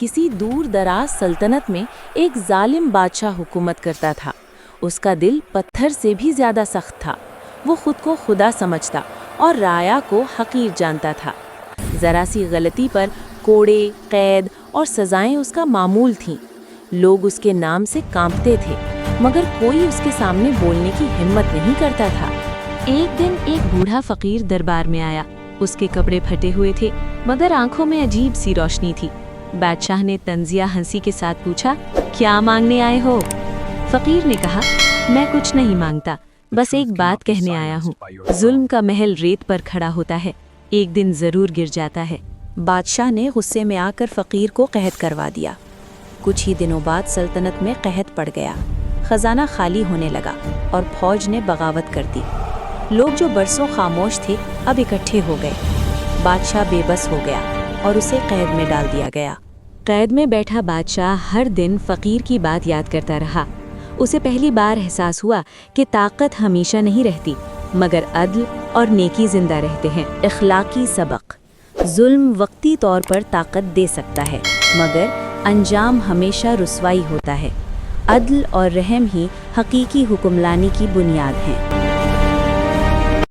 کسی دور دراز سلطنت میں ایک ظالم بادشاہ حکومت کرتا تھا۔ اس کا دل پتھر سے بھی زیادہ سخت تھا۔ وہ خود کو خدا سمجھتا اور رعایا کو حقیر جانتا تھا۔ ذرا سی غلطی پر کوڑے، قید اور سزائیں اس کا معمول تھیں۔ لوگ اس کے نام سے کانپتے تھے، مگر کوئی اس کے سامنے بولنے کی ہمت نہیں کرتا تھا۔ ایک دن ایک بوڑھا فقیر دربار میں آیا۔ اس کے کپڑے پھٹے ہوئے تھے، مگر آنکھوں میں عجیب سی روشنی تھی۔ بادشاہ نے طنزیہ ہنسی کے ساتھ پوچھا، کیا مانگنے آئے ہو؟ فقیر نے کہا، میں کچھ نہیں مانگتا، بس ایک بات کہنے آیا ہوں۔ ظلم کا محل ریت پر کھڑا ہوتا ہے، ایک دن ضرور گر جاتا ہے۔ بادشاہ نے غصے میں آ کر فقیر کو قحط کروا دیا۔ کچھ ہی دنوں بعد سلطنت میں قحط پڑ گیا، خزانہ خالی ہونے لگا اور فوج نے بغاوت کر دی۔ لوگ جو برسوں خاموش تھے اب اکٹھے ہو گئے۔ بادشاہ بے بس ہو گیا اور اسے قید میں ڈال دیا گیا۔ قید میں بیٹھا بادشاہ ہر دن فقیر کی بات یاد کرتا رہا۔ اسے پہلی بار احساس ہوا کہ طاقت ہمیشہ نہیں رہتی، مگر عدل اور نیکی زندہ رہتے ہیں۔ اخلاقی سبق: ظلم وقتی طور پر طاقت دے سکتا ہے، مگر انجام ہمیشہ رسوائی ہوتا ہے۔ عدل اور رحم ہی حقیقی حکمرانی کی بنیاد ہیں۔